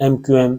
MQM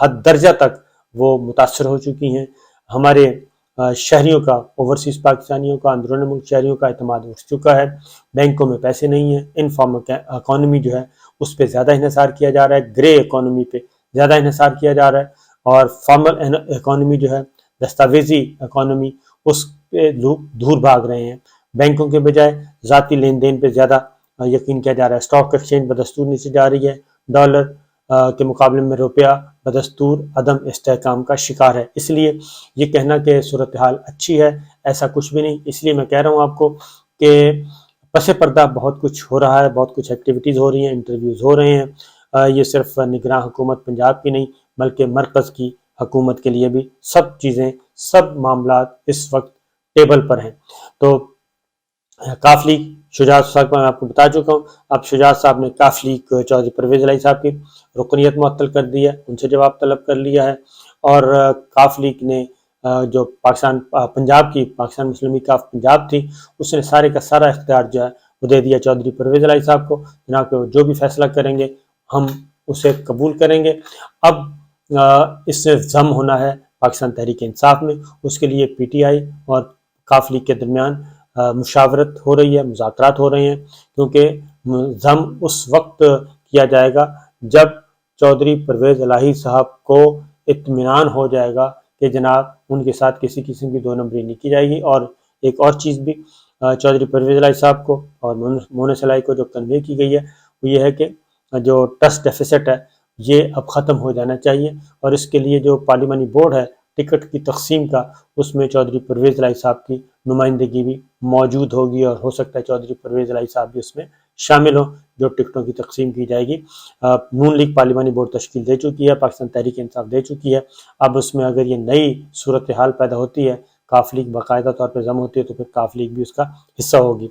حد درجہ تک وہ متاثر ہو چکی ہیں. ہمارے شہریوں کا، اوورسیز پاکستانیوں کا، اندرون ملک شہریوں کا اعتماد اٹھ چکا ہے. بینکوں میں پیسے نہیں ہیں. انفارمل اکانومی جو ہے اس پہ زیادہ انحصار کیا جا رہا ہے. گرے اکانومی پہ زیادہ انحصار کیا جا رہا ہے. اور فارمل اکانومی جو ہے، دستاویزی اکانومی، اس پہ لوگ دور بھاگ رہے ہیں. بینکوں کے بجائے ذاتی لین دین پہ زیادہ یقین کیا جا رہا ہے. اسٹاک ایکسچینج بدستور نیچے جا رہی ہے. ڈالر کے مقابلے میں روپیہ بدستور عدم استحکام کا شکار ہے. اس لیے یہ کہنا کہ صورتحال اچھی ہے، ایسا کچھ بھی نہیں. اس لیے میں کہہ رہا ہوں آپ کو کہ پس پردہ بہت کچھ ہو رہا ہے، بہت کچھ ایکٹیویٹیز ہو رہی ہیں، انٹرویوز ہو رہے ہیں. یہ صرف نگراں حکومت پنجاب کی نہیں بلکہ مرکز کی حکومت کے لیے بھی سب چیزیں، سب معاملات اس وقت ٹیبل پر ہیں. تو کاف لیگ شجاعت صاحب میں آپ کو بتا چکا ہوں. اب شجاعت صاحب نے کاف لیگ چودھری پرویز الہی صاحب کی رکنیت معطل کر دی ہے، ان سے جواب طلب کر لیا ہے. اور کاف لیگ نے جو پاکستان پنجاب کی پاکستان مسلم لیگ کاف پنجاب تھی، اس نے سارے کا سارا اختیار جو ہے وہ دے دیا چودھری پرویز الہی صاحب کو. جناب کہ جو بھی فیصلہ کریں گے ہم اسے قبول کریں گے. اب اس سے ضم ہونا ہے پاکستان تحریک انصاف میں. اس کے لیے پی ٹی آئی اور کاف لیگ کے درمیان مشاورت ہو رہی ہے، مذاکرات ہو رہے ہیں. کیونکہ ضم اس وقت کیا جائے گا جب چودھری پرویز الہی صاحب کو اطمینان ہو جائے گا کہ جناب ان کے ساتھ کسی قسم کی دو نمبری نہیں کی جائے گی. اور ایک اور چیز بھی چودھری پرویز الہی صاحب کو اور مونس الہی کو جو کنوے کی گئی ہے وہ یہ ہے کہ جو ٹرسٹ ڈیفیسٹ ہے یہ اب ختم ہو جانا چاہیے. اور اس کے لیے جو پارلیمانی بورڈ ہے ٹکٹ کی تقسیم کا، اس میں چودھری پرویز الہی صاحب کی نمائندگی بھی موجود ہوگی، اور ہو سکتا ہے چودھری پرویز الہی صاحب بھی اس میں شامل ہوں جو ٹکٹوں کی تقسیم کی جائے گی. نون لیگ پارلیمانی بورڈ تشکیل دے چکی ہے، پاکستان تحریک انصاف دے چکی ہے. اب اس میں اگر یہ نئی صورتحال پیدا ہوتی ہے، کاف لیگ باقاعدہ طور پر ضم ہوتی ہے، تو پھر کاف لیگ بھی اس کا حصہ ہوگی.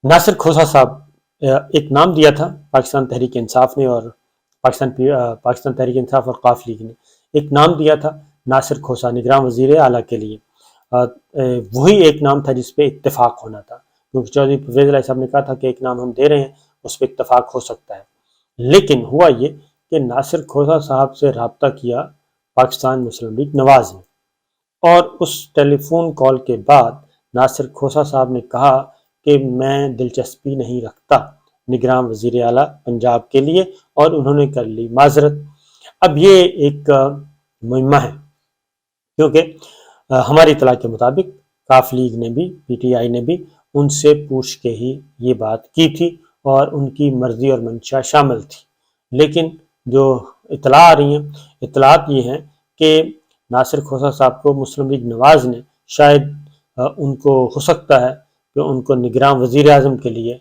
ناصر کھوسہ صاحب ایک نام دیا تھا پاکستان تحریک انصاف نے، اور پاکستان تحریک انصاف اور کاف لیگ نے ایک نام دیا تھا ناصر کھوسہ نگراں وزیر اعلیٰ کے لیے. وہی ایک نام تھا جس پہ اتفاق ہونا تھا، کیونکہ چودھری پرویز الہی صاحب نے کہا تھا کہ ایک نام ہم دے رہے ہیں، اس پہ اتفاق ہو سکتا ہے. لیکن ہوا یہ کہ ناصر کھوسہ صاحب سے رابطہ کیا پاکستان مسلم لیگ نواز نے، اور اس ٹیلی فون کال کے بعد ناصر کھوسہ صاحب نے کہا کہ میں دلچسپی نہیں رکھتا نگراں وزیر اعلیٰ پنجاب کے لیے، اور انہوں نے کر لی معذرت. اب یہ ایک مہمہ ہے، کیونکہ ہماری اطلاع کے مطابق کاف لیگ نے بھی، پی ٹی آئی نے بھی ان سے پوچھ کے ہی یہ بات کی تھی، اور ان کی مرضی اور منشا شامل تھی. لیکن جو اطلاع آ رہی ہیں، اطلاعات یہ ہیں کہ ناصر کھوسہ صاحب کو مسلم لیگ نواز نے شاید ان کو ہو سکتا ہے کہ ان کو نگراں وزیر اعظم کے لیے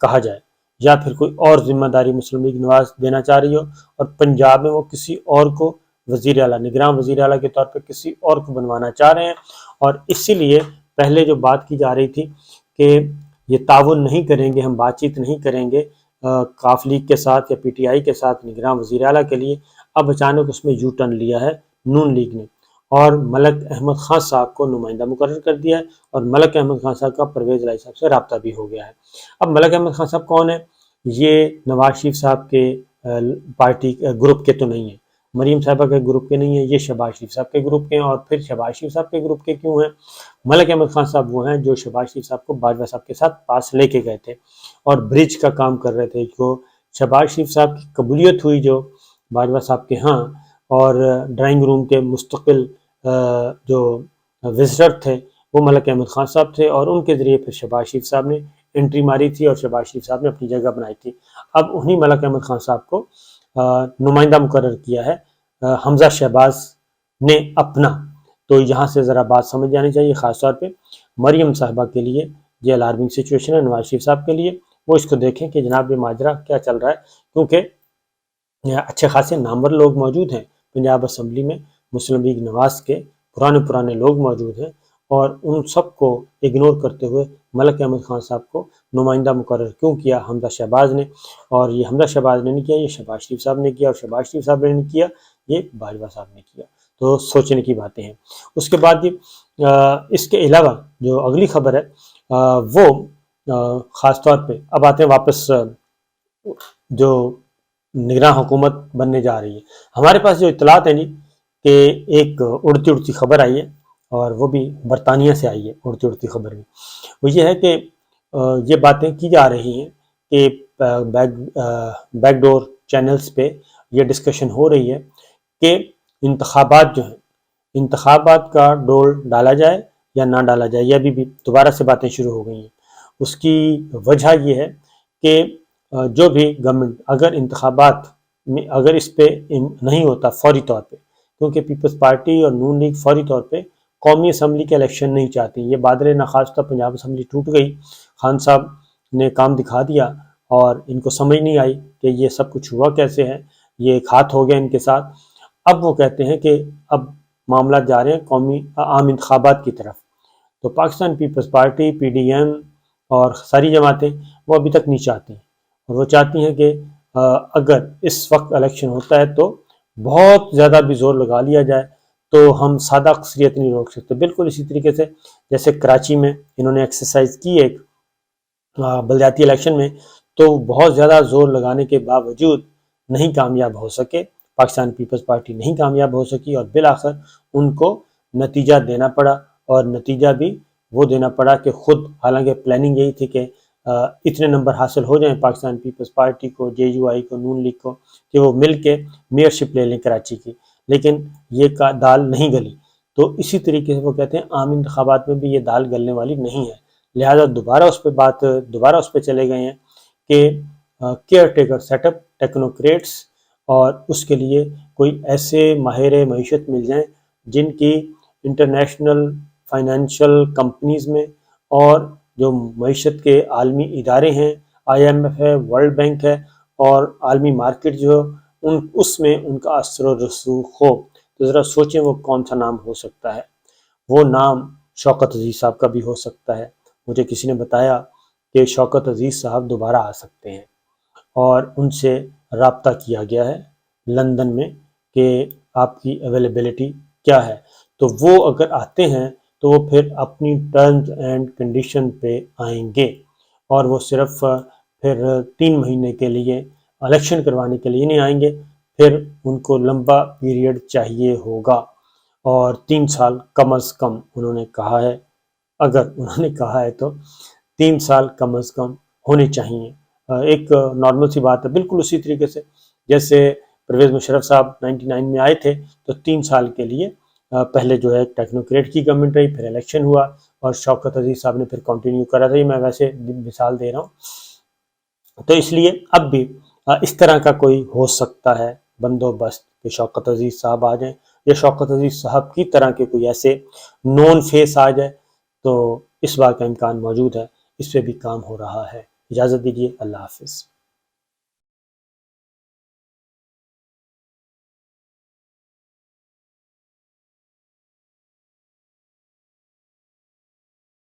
کہا جائے، یا پھر کوئی اور ذمہ داری مسلم لیگ نواز دینا چاہ رہی ہو، اور پنجاب میں وہ کسی اور کو وزیر اعلیٰ، نگراں وزیر اعلیٰ کے طور پہ کسی اور کو بنوانا چاہ رہے ہیں. اور اسی لیے پہلے جو بات کی جا رہی تھی کہ یہ تعاون نہیں کریں گے، ہم بات چیت نہیں کریں گے کاف لیگ کے ساتھ یا پی ٹی آئی کے ساتھ نگراں وزیر اعلیٰ کے لیے، اب اچانک اس میں یو ٹرن لیا ہے نون لیگ نے، اور ملک احمد خان صاحب کو نمائندہ مقرر کر دیا ہے. اور ملک احمد خان صاحب کا پرویز الہی صاحب سے رابطہ بھی ہو گیا ہے. اب ملک احمد خان صاحب کون ہے؟ یہ نواز شریف صاحب کے پارٹی گروپ کے تو نہیں ہیں، مریم صاحبہ کے گروپ کے نہیں ہیں، یہ شہباز شریف صاحب کے گروپ کے ہیں. اور پھر شہباز شریف صاحب کے گروپ کے کیوں ہیں؟ ملک احمد خان صاحب وہ ہیں جو شہباز شریف صاحب کو باجوہ صاحب کے ساتھ پاس لے کے گئے تھے اور برج کا کام کر رہے تھے. جو شہباز شریف صاحب کی قبولیت ہوئی جو باجوہ صاحب کے ہاں، اور ڈرائنگ روم کے مستقل جو وزٹر تھے وہ ملک احمد خان صاحب تھے، اور ان کے ذریعے پھر شہباز شریف صاحب نے انٹری ماری تھی اور شہباز شریف صاحب نے اپنی جگہ بنائی تھی. اب انہی ملک احمد خان صاحب کو نمائندہ مقرر کیا ہے حمزہ شہباز نے اپنا. تو یہاں سے ذرا بات سمجھ جانی چاہیے، خاص طور پہ مریم صاحبہ کے لیے یہ الارمنگ سچویشن ہے. نواز شریف صاحب کے لیے وہ اس کو دیکھیں کہ جناب یہ ماجرا کیا چل رہا ہے، کیونکہ اچھے خاصے نامور لوگ موجود ہیں پنجاب اسمبلی میں، مسلم لیگ نواز کے پرانے لوگ موجود ہیں، اور ان سب کو اگنور کرتے ہوئے ملک احمد خان صاحب کو نمائندہ مقرر کیوں کیا حمزہ شہباز نے؟ اور یہ حمزہ شہباز نے نہیں کیا، یہ شہباز شریف صاحب نے کیا، اور شہباز شریف صاحب نے نہیں کیا، یہ باجوہ صاحب نے کیا. تو سوچنے کی باتیں ہیں. اس کے بعد اس کے علاوہ جو اگلی خبر ہے وہ خاص طور پہ اب آتے ہیں واپس جو نگراں حکومت بننے جا رہی ہے۔ ہمارے پاس جو اطلاعات ہیں جی کہ ایک اڑتی اڑتی خبر آئی ہے، اور وہ بھی برطانیہ سے آئی ہے اڑتی اڑتی خبر بھی، وہ یہ ہے کہ یہ باتیں کی جا رہی ہیں کہ بیک ڈور چینلز پہ یہ ڈسکشن ہو رہی ہے کہ انتخابات جو ہیں، انتخابات کا ڈور ڈالا جائے یا نہ ڈالا جائے، یہ ابھی بھی دوبارہ سے باتیں شروع ہو گئی ہیں۔ اس کی وجہ یہ ہے کہ جو بھی گورنمنٹ اگر انتخابات میں اگر اس پہ نہیں ہوتا فوری طور پہ، کیونکہ پیپلز پارٹی اور نون لیگ فوری طور پہ قومی اسمبلی کے الیکشن نہیں چاہتی، یہ بادل نخواستہ پنجاب اسمبلی ٹوٹ گئی، خان صاحب نے کام دکھا دیا اور ان کو سمجھ نہیں آئی کہ یہ سب کچھ ہوا کیسے ہے، یہ ایک ہاتھ ہو گیا ان کے ساتھ۔ اب وہ کہتے ہیں کہ اب معاملات جا رہے ہیں قومی عام انتخابات کی طرف، تو Pakistan Peoples Party, P D M اور ساری جماعتیں وہ ابھی تک نہیں چاہتی ہیں، اور وہ چاہتی ہیں کہ اگر اس وقت الیکشن ہوتا ہے تو بہت زیادہ بھی زور لگا لیا جائے تو ہم سادہ اکثریت نہیں روک سکتے۔ بالکل اسی طریقے سے جیسے کراچی میں انہوں نے ایکسرسائز کی ایک بلدیاتی الیکشن میں، تو بہت زیادہ زور لگانے کے باوجود نہیں کامیاب ہو سکے، پاکستان پیپلز پارٹی نہیں کامیاب ہو سکی، اور بالآخر ان کو نتیجہ دینا پڑا، اور نتیجہ بھی وہ دینا پڑا کہ خود، حالانکہ پلاننگ یہی تھی کہ اتنے نمبر حاصل ہو جائیں پاکستان پیپلز پارٹی کو، جے یو آئی کو، نون لیگ کو، کہ وہ مل کے میئرشپ لے لیں کراچی کی، لیکن یہ دال نہیں گلی۔ تو اسی طریقے سے وہ کہتے ہیں عام انتخابات میں بھی یہ دال گلنے والی نہیں ہے، لہذا دوبارہ اس پہ چلے گئے ہیں کہ caretaker setup, technocrats, اور اس کے لیے کوئی ایسے ماہر معیشت مل جائیں جن کی انٹرنیشنل فائنینشیل کمپنیز میں اور جو معیشت کے عالمی ادارے ہیں، آئی ایم ایف ہے، ورلڈ بینک ہے، اور عالمی مارکیٹ جو اس میں ان کا اثر و رسوخ ہو، تو ذرا سوچیں وہ کون سا نام ہو سکتا ہے۔ وہ نام شوکت عزیز صاحب کا بھی ہو سکتا ہے۔ مجھے کسی نے بتایا کہ شوکت عزیز صاحب دوبارہ آ سکتے ہیں، اور ان سے رابطہ کیا گیا ہے لندن میں کہ آپ کی اویلیبلٹی کیا ہے، تو وہ اگر آتے ہیں تو وہ پھر اپنی ٹرمز اینڈ کنڈیشن پہ آئیں گے، اور وہ صرف پھر 3 مہینے کے لیے الیکشن کروانے کے لیے نہیں آئیں گے، پھر ان کو لمبا پیریڈ چاہیے ہوگا، اور 3 سال کم از کم انہوں نے کہا ہے، اگر انہوں نے کہا ہے تو 3 سال کم از کم ہونے چاہیے۔ ایک نارمل سی بات ہے، بالکل اسی طریقے سے جیسے پرویز مشرف صاحب 99 میں آئے تھے تو 3 سال کے لیے پہلے جو ہے ٹیکنوکریٹ کی گورنمنٹ رہی، پھر الیکشن ہوا، اور شوکت عزیز صاحب نے پھر کنٹینیو کرا تھا۔ یہ میں ویسے مثال دے رہا ہوں، تو اس لیے اب بھی اس طرح کا کوئی ہو سکتا ہے بندوبست کہ شوکت عزیز صاحب آ جائیں، یا شوکت عزیز صاحب کی طرح کے کوئی ایسے نون فیس آ جائے، تو اس بات کا امکان موجود ہے، اس پہ بھی کام ہو رہا ہے۔ اجازت دیجیے، اللہ حافظ۔